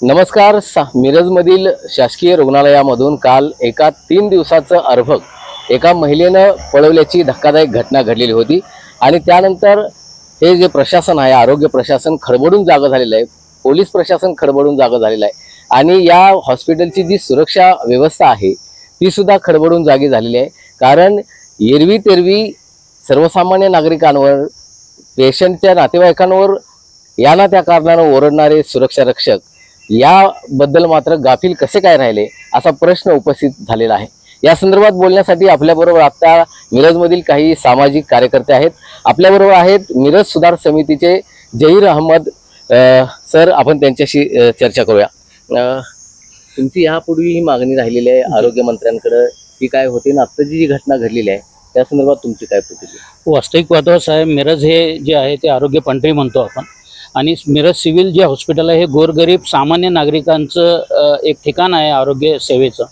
नमस्कार। मिरजमधील शासकीय रुग्णालयामधून काल एका 3 दिवसाचं अर्भक एका महिलेनं पळवल्याची धक्कादायक घटना घडलेली होती आणि त्यानंतर हे जे प्रशासन आहे, आरोग्य प्रशासन खडबडून जागं झालेलं आहे, पोलीस प्रशासन खडबडून जागं झालेलं आहे आणि या हॉस्पिटलची जी सुरक्षा व्यवस्था आहे ती सुद्धा खडबडून जागी झालेली आहे। कारण एरवी तेरवी सर्वसामान्य नागरिकांवर, पेशंटच्या नातेवाईकांवर याना त्या कारणानं ओरडणारे सुरक्षा रक्षक याबद्दल मात्र गाफील कसे काय राहिले असा प्रश्न उपस्थित झालेला आहे। या संदर्भात बोलण्यासाठी आपल्याबरोबर आता मिरजमधील काही सामाजिक कार्यकर्ते आहेत। आपल्याबरोबर आहेत मिरज सुधार समितीचे जहीर अहमद सर, आपण त्यांच्याशी चर्चा करूया। तुमची यापूर्वी ही मागणी राहिलेली आहे आरोग्य मंत्र्यांकडे, ही काय होती ना आत्ताची जी घटना घडलेली आहे त्या संदर्भात तुमची काय प्रतिक्रिया? वास्तविक पाहतो साहेब, मिरज हे जे आहे ते आरोग्य पंढरी म्हणतो आपण, आणि मिरज सिव्हिल जे हॉस्पिटल आहे हे गोरगरीब सामान्य नागरिकांचं एक ठिकाण आहे आरोग्य सेवेचं।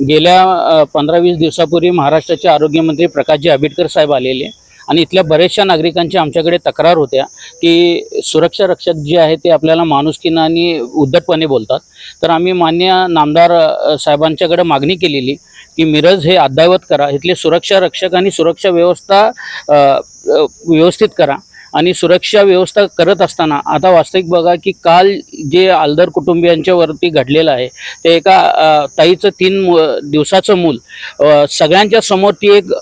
गेल्या 15-20 दिवसापूर्वी महाराष्ट्राचे आरोग्यमंत्री प्रकाशजी आंबेडकर साहेब आलेले आणि इथल्या बऱ्याचशा नागरिकांची आमच्याकडे तक्रार होत्या की सुरक्षा रक्षक जे आहे ते आपल्याला माणुसकीनं आणि उद्धटपणे बोलतात। तर आम्ही मान्य नामदार साहेबांच्याकडे मागणी केलेली की मिरज हे अद्ययावत करा, इथले सुरक्षा रक्षक आणि सुरक्षा व्यवस्था व्यवस्थित करा। आणि सुरक्षा व्यवस्था करत असताना आता वास्तविक बघा की काल जे आलदर कुटुंबियांच्या वरती घडलेलं आहे ते एका ताईचं 3 दिवसाचं मूल सगळ्यांच्या समोर ती एक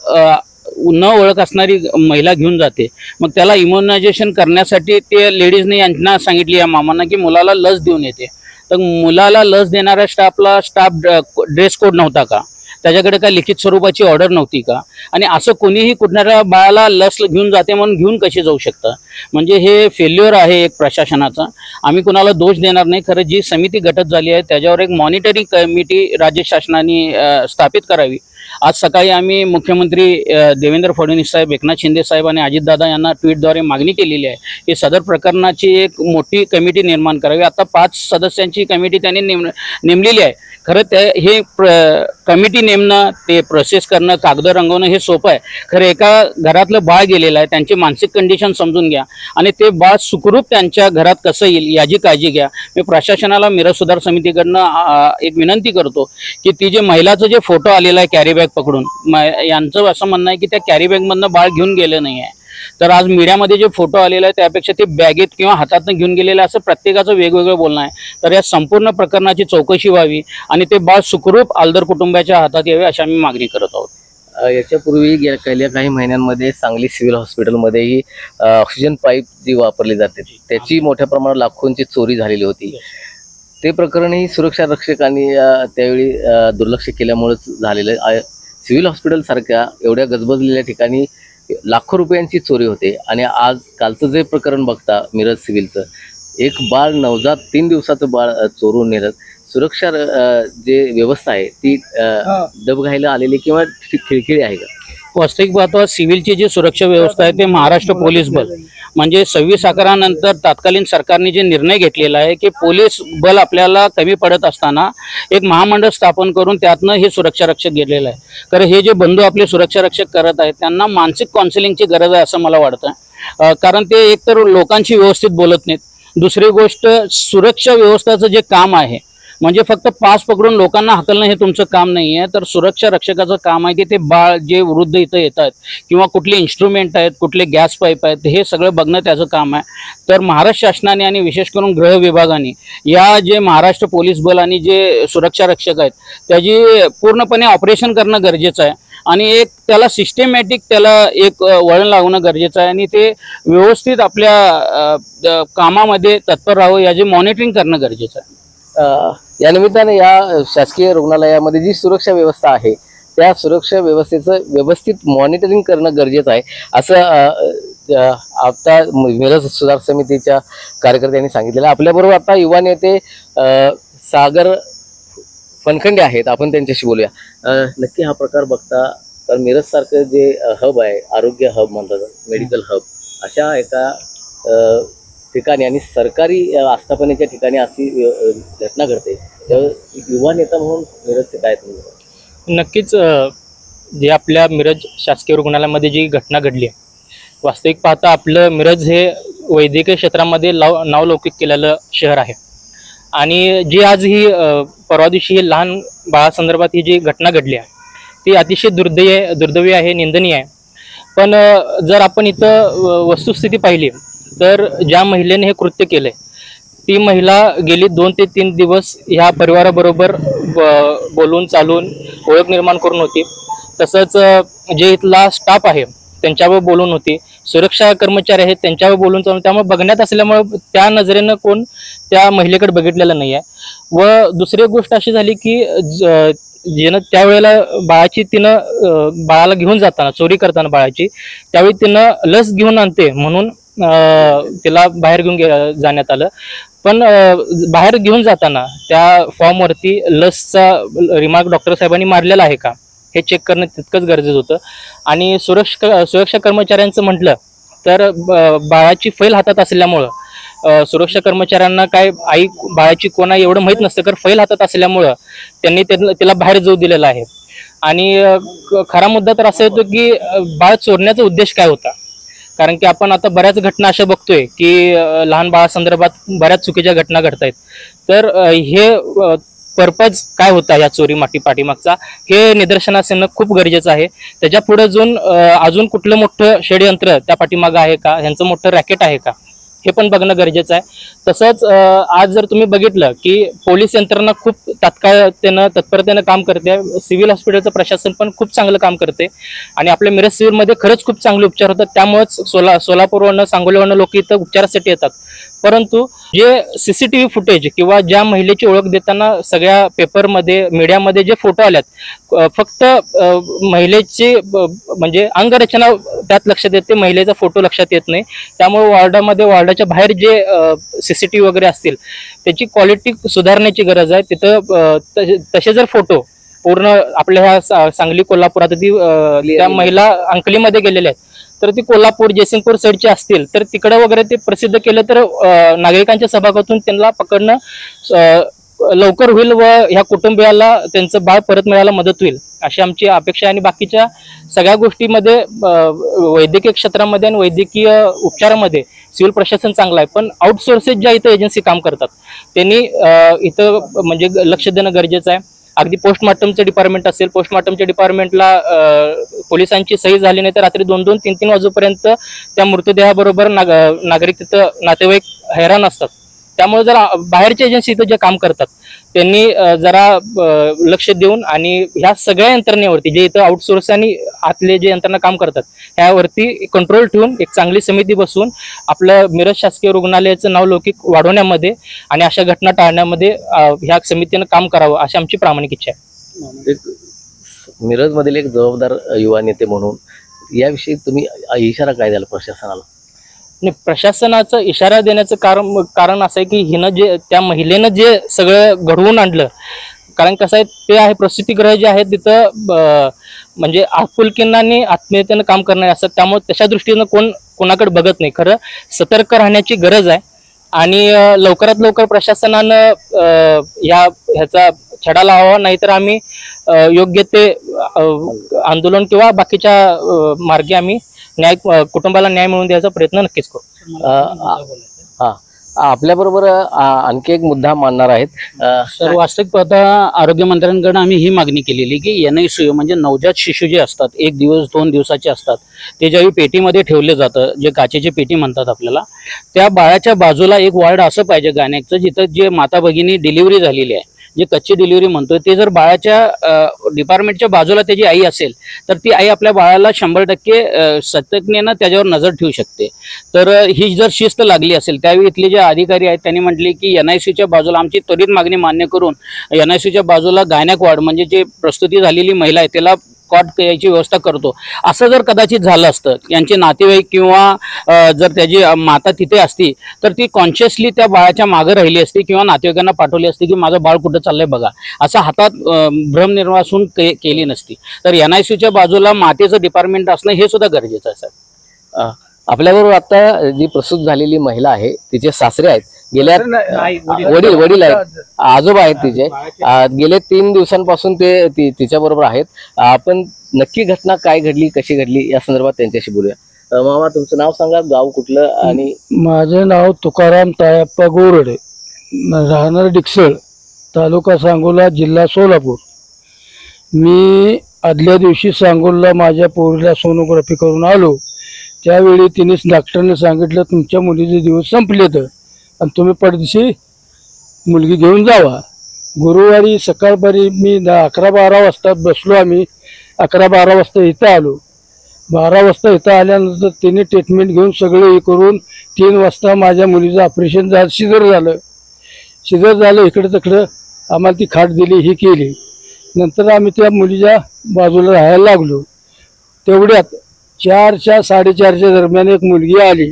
न ओळख असणारी महिला घेऊन जाते। मग त्याला इम्युनायझेशन करण्यासाठी ते लेडीजने यांना सांगितली या मामांना की मुलाला लस देऊन येते। तर मुलाला लस देणाऱ्या स्टाफ ड्रेस कोड नव्हता का? त्याच्याकडे काय लिखित स्वरूपाची ऑर्डर नव्हती का? आणि असं कोणीही कुठणाऱ्या बाळाला लस घेऊन जाते म्हणून घेऊन कशी जाऊ शकतं? म्हणजे हे फेल्युअर आहे एक प्रशासनाचा। आम्ही कुणाला दोष देणार नाही, खरं जी समिती गटत झाली आहे त्याच्यावर एक मॉनिटरिंग कमिटी राज्य शासनाने स्थापित करावी। आज सकाळी आम्ही मुख्यमंत्री देवेंद्र फडणवीस साहेब, एकनाथ शिंदे साहेब आणि अजितदादा यांना ट्विटद्वारे मागणी केलेली आहे की सदर प्रकरणाची एक मोठी कमिटी निर्माण करावी। आता 5 सदस्यांची कमिटी त्यांनी नेमलेली आहे। खरं हे कमिटी नेमणं, ते प्रोसेस करणं, कागद रंगवणं हे सोपं आहे, खरं एका घरातलं बाळ गेलेलं आहे त्यांची मानसिक कंडिशन समजून घ्या आणि ते बाळ सुखरूप त्यांच्या घरात कसं येईल याची काळजी घ्या। मी प्रशासनाला मिरज सुधार समितीकडनं एक विनंती करतो की ती जे महिलाचं जे फोटो आलेला आहे कॅरी बॅग पकडून, यांचं असं म्हणणं आहे की त्या कॅरी बॅगमधनं बाळ घेऊन गेलं नाही आहे। तर आज मीडियामध्ये जे फोटो आलेला आहे त्यापेक्षा ते बॅगेत किंवा हातातनं घेऊन गेलेलं असं प्रत्येकाचं वेगवेगळं बोलणं आहे। तर या संपूर्ण प्रकरणाची चौकशी व्हावी आणि ते बाळ सुखरूप आलदर कुटुंबाच्या हातात यावे अशी आम्ही मागणी करत आहोत। याच्यापूर्वी गेल्या काही महिन्यांमध्ये सांगली सिव्हिल हॉस्पिटलमध्येही ऑक्सिजन पाईप जी वापरली जाते त्याची मोठ्या प्रमाणात लाखोंची चोरी झालेली होती। ते प्रकरणही सुरक्षा रक्षकांनी त्यावेळी दुर्लक्ष केल्यामुळेच झालेलं आहे। सिव्हिल हॉस्पिटल सारख्या एवढ्या गजबजलेल्या ठिकाणी लाखो रुपयांची चोरी होते आणि आज कालचं जे प्रकरण बघता मिरज सिव्हिलचं, एक बाळ नवजात 3 दिवसाचं बाळ चोरून नेलं। सुरक्षा जे व्यवस्था आहे ती डबघाईला आलेली किंवा खिळखिळी आहे का? वास्तविक पाहतो सिव्हिलची जी सुरक्षा व्यवस्था आहे ते महाराष्ट्र पोलीस बल म्हणजे 26/11 नंतर तत्कालीन सरकारने जे निर्णय घेतलेला आहे की पोलीस बल आपल्याला कमी पडत असताना एक महामंडळ स्थापन करून त्यातनं हे सुरक्षा रक्षक घेतलेलं आहे। कारण हे जे बंधू आपले सुरक्षा रक्षक करत आहेत त्यांना मानसिक काउन्सिलिंगची गरज आहे असं मला वाटतं। कारण ते एकतर लोकांशी व्यवस्थित बोलत नाहीत, दुसरी गोष्ट सुरक्षा व्यवस्थेचं जे काम आहे म्हणजे फक्त पास पकडून लोकांना हकलणं हे तुमचं काम नाही आहे, तर सुरक्षा रक्षकाचं काम आहे की ते बाळ जे वृद्ध इथं येतात किंवा कुठले इन्स्ट्रुमेंट आहेत, कुठले गॅस पाईप आहेत, हे सगळं बघणं त्याचं काम आहे। तर महाराष्ट्र शासनाने आणि विशेष करून गृह विभागाने या जे महाराष्ट्र पोलीस बल आणि जे सुरक्षा रक्षक आहेत त्याची पूर्णपणे ऑपरेशन करणं गरजेचं आहे आणि एक त्याला सिस्टमॅटिक त्याला एक वळण लावणं गरजेचं आहे आणि ते व्यवस्थित आपल्या कामामध्ये तत्पर राहावं याचे मॉनिटरिंग करणं गरजेचं आहे। या निमित्ताने या शासकीय रुग्णालयामध्ये जी सुरक्षा व्यवस्था आहे त्या सुरक्षा व्यवस्थेचं व्यवस्थित मॉनिटरिंग करणं गरजेचं आहे असं आता मिरज सुधार समितीच्या कार्यकर्त्यांनी सांगितलेलं आहे. आपल्याबरोबर आता युवा नेते सागर फनखंडे आहेत, आपण त्यांच्याशी बोलूया. नक्की हा प्रकार बघता तर मिरज सारखं जे हब आहे, आरोग्य हब म्हणतात, मेडिकल हब, अशा एका ठिकाणी आणि सरकारी आस्थापनेच्या ठिकाणी अशी घटना घडते, तर युवा नेता म्हणून मिरजचे काय तुम्ही? नक्कीच जे आपल्या मिरज शासकीय रुग्णालयामध्ये जी घटना घडली आहे, वास्तविक पाहता आपलं मिरज हे वैद्यकीय क्षेत्रामध्ये नावलौकिक केलेलं शहर आहे. आणि जी आज ही परवा दिवशी ही लहान बाळासंदर्भात ही जी घटना घडली आहे ती अतिशय दुर्दैवी आहे, निंदनीय आहे. पण जर आपण इथं वस्तुस्थिती पाहिली तर ज्या महिलेने हे कृत्य केलंय ती महिला गेली 2 ते 3 दिवस ह्या परिवाराबरोबर बोलून चालून ओळख निर्माण करून होती. तसंच जे इथला स्टाफ आहे त्यांच्यावर बोलून होती, सुरक्षा कर्मचारी आहेत त्यांच्यावर बोलून चालून, त्यामुळे बघण्यात असल्यामुळे त्या नजरेनं कोण त्या महिलेकडे बघितलेलं नाही आहे. व दुसरी गोष्ट अशी झाली की जिनं त्यावेळेला तिनं बाळाला घेऊन जाताना, चोरी करताना बाळाची, त्यावेळी तिनं लस घेऊन आणते म्हणून तिला बाहेर घेऊन जाण्यात आलं. पण बाहेर घेऊन जाताना त्या फॉर्मवरती लसचा रिमार्क डॉक्टर साहेबांनी मारलेला आहे का हे चेक करणं तितकंच गरजेचं होतं. आणि सुरक्षा कर्मचाऱ्यांचं म्हटलं तर बाळाची फैल हातात असल्यामुळं सुरक्षा कर्मचाऱ्यांना काय आई बाळाची कोण आहे एवढं माहीत नसतं, तर फैल हातात असल्यामुळं त्यांनी तिला बाहेर जाऊ दिलेलं आहे. आणि खरा मुद्दा तर असा येतो की बाळ चोरण्याचा उद्देश काय होता, कारण की आपण आता बऱ्याच घटना अशा बघतोय की लहान बाळासंदर्भात बऱ्याच चुकीच्या घटना घडतायत. तर हे पर्पज काय होता या चोरी पाठीमागचा हे निदर्शनास येणं खूप गरजेचं आहे. त्याच्या पुढे अजून कुठलं मोठं षडयंत्र त्या पाठीमागं आहे का, ह्यांचं मोठं रॅकेट आहे का हे पण बघणं गरजेचं आहे. तसंच आज जर तुम्ही बघितलं की पोलीस यंत्रणा खूप तत्परतेनं काम करते, सिव्हिल हॉस्पिटलचं प्रशासन पण खूप चांगलं काम करते आणि आपल्या मिरज सिव्हिलमध्ये खरंच खूप चांगले उपचार होतात. त्यामुळेच सोलापूरवरनं सांगोलीवरनं लोक इथं उपचारासाठी येतात. परंतु जे CCTV फुटेज किंवा ज्या महिलेची ओळख देताना सगळ्या पेपरमध्ये मीडियामध्ये जे फोटो आल्यात, फक्त महिलेची म्हणजे अंगरचना त्यात लक्षात येते, महिलेचा फोटो लक्षात येत नाही. त्यामुळे वॉर्डाच्या बाहेर जे CCTV वगैरे असतील त्याची क्वालिटी सुधारण्याची गरज आहे. तिथं तसे जर फोटो पूर्ण आपल्या ह्या सांगली कोल्हापुरात त्या महिला अंकलीमध्ये गेलेल्या आहेत, तर ती कोल्हापूर जयसिंगपूर साईडचे असतील तर तिकडे वगैरे ते प्रसिद्ध केलं तर नागरिकांच्या सभागातून त्यांना पकडणं लवकर होईल व ह्या कुटुंबियाला त्यांचं बाळ परत मिळायला मदत होईल अशी आमची अपेक्षा आहे. आणि बाकीच्या सगळ्या गोष्टीमध्ये वैद्यकीय क्षेत्रामध्ये आणि वैद्यकीय उपचारामध्ये सिव्हिल प्रशासन चांगलं आहे, पण आउटसोर्सेस ज्या इथं एजन्सी काम करतात त्यांनी इथं म्हणजे लक्ष देणं गरजेचं आहे. अगदी पोस्टमॉर्टमचं डिपार्टमेंट असेल, पोस्टमॉर्टमच्या डिपार्टमेंटला पोलिसांची सही झाली नाही तर रात्री 2-2, 3-3 वाजेपर्यंत त्या मृतदेहाबरोबर नागरिक तिथं नातेवाईक हैराण असतात. त्यामुळे जर बाहेरच्या एजन्सी इथं जे काम करतात त्यांनी जरा लक्ष देऊन आणि ह्या सगळ्या यंत्रणेवरती जे इथं आउटसोर्स आणि आतले जे यंत्रणा काम करतात ह्यावरती कंट्रोल ठेवून एक चांगली समिती बसवून आपलं मिरज शासकीय रुग्णालयाचं नाव लौकिक वाढवण्यामध्ये आणि अशा घटना टाळण्यामध्ये ह्या समितीनं काम करावं अशी आमची प्रामाणिक इच्छा आहे. मिरजमधील एक जबाबदार युवा नेते म्हणून याविषयी तुम्ही इशारा काय द्याल प्रशासनाला? नाही, प्रशासनाचा इशारा देण्याचं कारण असं आहे की त्या महिलेनं जे सगळं घडवून आणलं, कारण कसं आहे ते आहे प्रसूतिगृह जे आहे तिथं म्हणजे आपुलकीनं आणि आत्मीयतेनं काम करणारे असतात. त्यामुळे तशा दृष्टीनं कोणाकडे बघत नाही. खरं सतर्क राहण्याची गरज आहे आणि लवकरात लवकर प्रशासनानं ह्याचा छडा लावावा, नाहीतर आम्ही योग्य ते आंदोलन किंवा बाकीच्या मार्गे आम्ही कुटुंबाला न्याय मिळवून द्यायचा प्रयत्न नक्कीच करू. आपल्याबरोबर आणखी एक मुद्दा मांडणार आहेत. तर वास्तविक पाहता आरोग्य मंत्र्यांकडे आम्ही ही मागणी केलेली की NICU म्हणजे नवजात शिशू जे असतात 1 दिवस 2 दिवसाचे असतात ते ज्यावेळी पेटीमध्ये ठेवले जातं, जे काचेची पेटी म्हणतात आपल्याला, त्या बाळाच्या बाजूला एक वॉर्ड असं पाहिजे गायनेकचं जिथं जे माता भगिनी डिलिव्हरी झालेली आहे, जे कच्ची डिलिव्हरी म्हणतोय, ते जर बाळाच्या डिपार्टमेंटच्या बाजूला त्याची आई असेल तर ती आई आपल्या बाळाला 100% सतर्कतेनं त्याच्यावर नजर ठेवू शकते. तर ही जर शिस्त लागली असेल त्यावेळी इथले जे अधिकारी आहेत त्यांनी म्हटले की NICUच्या बाजूला आमची त्वरित मागणी मान्य करून NICUच्या बाजूला गायनेक वॉर्ड म्हणजे जे प्रसूती झालेली महिला आहे त्याला कॉट याची व्यवस्था करतो, असं जर कदाचित झालं असतं, यांचे नातेवाईक किंवा जर त्याची माता तिथे असती तर ती कॉन्शियसली त्या बाळाच्या मागे राहिली असती किंवा नातेवाईकांना पाठवली असती की माझं बाळ कुठं चाललंय बघा, असं हातात भ्रमनिर्वासून केली नसती. तर NICUच्या बाजूला मातेचं डिपार्टमेंट असणं हे सुद्धा गरजेचं आहे सर. आपल्याबरोबर आता जी प्रसूत झालेली महिला आहे तिचे सासरे आहेत, गेल्या वडील आहेत, आजोबा आहेत तिचे, गेले 3 दिवसांपासून ते तिच्या बरोबर आहेत. आपण नक्की घटना काय घडली, कशी घडली या संदर्भात त्यांच्याशी बोलूया. मामा, तुमचं नाव सांगा, गाव कुठलं? आणि माझं नाव तुकाराम तायप्पा गोरडे, राहणार डिकसळ, तालुका सांगोला, जिल्हा सोलापूर. मी आदल्या दिवशी सांगोला माझ्या पोरीला सोनोग्राफी करून आलो. त्यावेळी तिने डॉक्टरने सांगितलं तुमच्या मुलीचे दिवस संपलेत आणि तुम्ही पडदिशी मुलगी घेऊन जावा. गुरुवारी सकाळपारी मी 11-12 वाजता बसलो. आम्ही 11-12 वाजता इथं आलो. 12 वाजता इथं आल्यानंतर तिने ट्रीटमेंट घेऊन सगळं हे करून 3 वाजता माझ्या मुलीचं ऑपरेशन झालं, शिजर झालं. इकडं तिकडं आम्हाला ती खाट दिली, ही केली. नंतर आम्ही त्या मुलीच्या बाजूला राहायला लागलो. तेवढ्यात 4-4:30च्या दरम्यान एक मुलगी आली.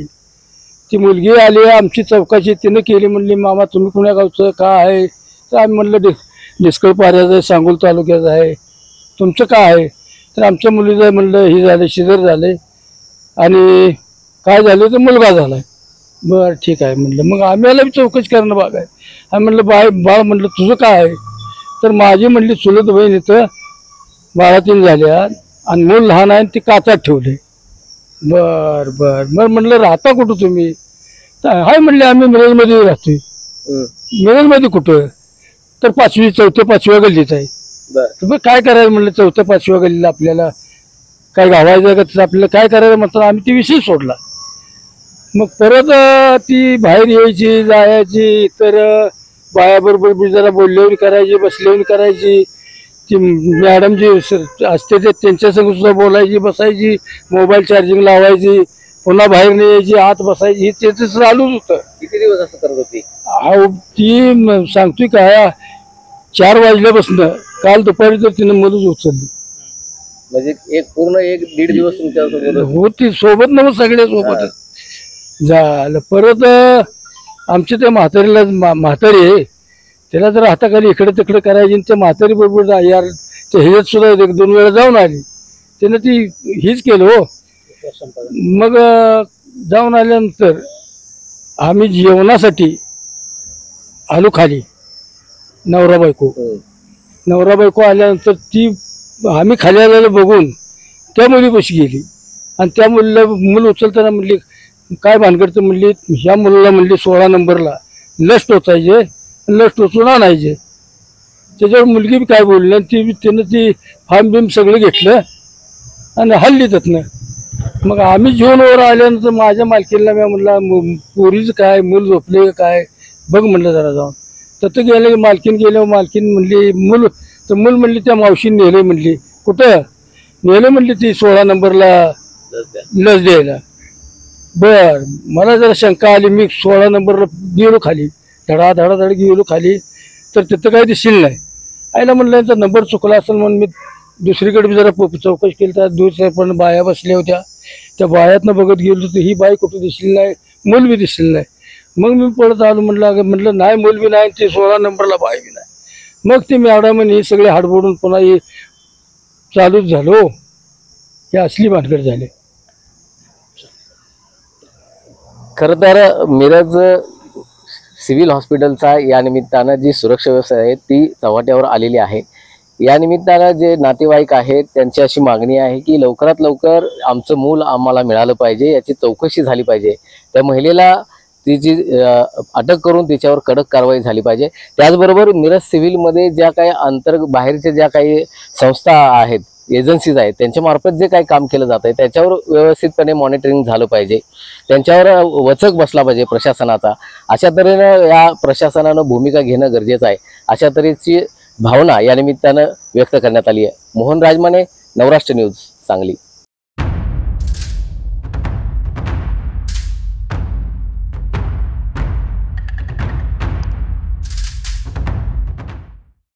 ती मुलगी आली, आमची चौकशी तिनं केली. म्हणली मामा तुम्ही कुण्या गावचं काय आहे? तर आम्ही म्हणलं डिस्कळ पाऱ्याचं आहे, सांगोल तालुक्याचं आहे. तुमचं काय आहे? तर आमच्या मुलीचं म्हणलं ही झाले, शिजर झाले आणि काय झालं तर मुलगा झाला. बरं ठीक आहे म्हणलं. मग आम्हाला बी चौकशी करणं बाग आहे. आम्ही म्हणलं बाळ म्हणलं तुझं काय आहे? तर माझी म्हणली चुलत बहीण इथं 12-3 झाल्या आणि मूल लहान आहे, ती काचात ठेवले. बर बर बर म्हणलं राहता कुठं तुम्ही? तर हाय म्हणले आम्ही मिरजमध्ये राहतोय. मिरजमध्ये कुठं? तर 4-5व्या गल्लीत आहे. तुम्ही काय करायचं म्हणलं 4-5व्या गल्लीला आपल्याला काय गावायचं का? तर आपल्याला काय करायचं म्हटलं. आम्ही ती विषय सोडला. मग परत ती बाहेर यायची, जायची, तर बायाबरोबर जरा बोलल्यावर करायची, बसल्यावर करायची. ती मॅडम जी असते ते त्यांच्या संग सुद्धा बोलायची, बसायची, मोबाईल चार्जिंग लावायची, पुन्हा बाहेर नाही यायची, आत बसायची. हे त्याचं चालूच होतं. किती दिवस असं करत होती? ती सांगतोय काय 4 वाजल्यापासून काल दुपारी तर तिने मधूच उचलली. म्हणजे पूर्ण 1-1.5 दिवस तुमच्यासोबत होती सोबत, ना सगळ्या सोबत झालं. परत आमच्या त्या म्हातारी आहे, त्याला जर हाताखाली इकडे तिकडे करायची. त्या म्हातारी बरोबर यार ते ह्याच्यात सुद्धा 1-2 वेळा जाऊन आली. त्यानं ती हीच केलं हो. मग जाऊन आल्यानंतर आम्ही जेवणासाठी आलो खाली. नवरा बायको आल्यानंतर ती आम्ही खाली आलेलं बघून त्या मुलीपाशी गेली आणि त्या मुलीला मूल उचलताना म्हणली काय भानगड? तर म्हणली ह्या मुलाला म्हणली 16 नंबरला लस टोचायचे, लस टोचून आणायचे. त्याच्यावर मुलगी बी काय बोलली आणि तिनं ती फार्म बिम सगळं घेतलं आणि हल्ली त्यातनं. मग आम्ही जेवण वर आल्यानंतर माझ्या मालकीला मी म्हणलं पोरीचं काय, मूल झोपले काय बघ म्हणलं जरा जाऊन. तर गेलं मालकीन गेलं. मालकीन म्हणली मूल, तर मूल म्हणली त्या मावशीने नेलं. म्हणली कुठं नेलं? म्हणली ती 16 नंबरला लस द्यायला. बर मला जरा शंका आली. मी 16 नंबरला गेलो खाली, धडाधड गेलो खाली. तर तिथं काही दिसेल नाही. आईला म्हणलं यांचा नंबर चुकला असेल म्हणून मी दुसरीकडे जरा चौकशी केली. तर दुसऱ्या पण बाया बसल्या होत्या. त्या बायातनं बघत गेलो तर ही बाई कुठं दिसली नाही, मूल बी दिसली नाही. मग मी पळत आलो. म्हटलं नाही मूल बी नाही, ते 16 नंबरला बाई बी नाही. मग ते मॅडम हे सगळे हाडबोडून पुन्हा हे चालूच झालो. हे असली भानगड झाली. खरं तर मिरज सिव्हिल हॉस्पिटलचा या निमित्तानं जी सुरक्षा व्यवस्था आहे ती चव्हाट्यावर आलेली आहे. या निमित्तानं जे नातेवाईक आहेत त्यांची अशी मागणी आहे की लवकरात लवकर आमचं मूल आम्हाला मिळालं पाहिजे, याची चौकशी झाली पाहिजे. त्या महिलेला तिची अटक करून तिच्यावर कडक कारवाई झाली पाहिजे. त्याचबरोबर मिरज सिव्हिलमध्ये ज्या काही बाहेरच्या ज्या काही संस्था आहेत, एजन्सीज आहेत, त्यांच्यामार्फत जे काही काम केलं जात आहे त्याच्यावर व्यवस्थितपणे मॉनिटरिंग झालं पाहिजे. त्यांच्यावर वचक बसला पाहिजे प्रशासनाचा. अशा तऱ्हेनं या प्रशासनानं भूमिका घेणं गरजेचं आहे, अशा तऱ्हेची भावना या निमित्तानं व्यक्त करण्यात आली आहे. मोहन राजमाने, नवराष्ट्र न्यूज, सांगली.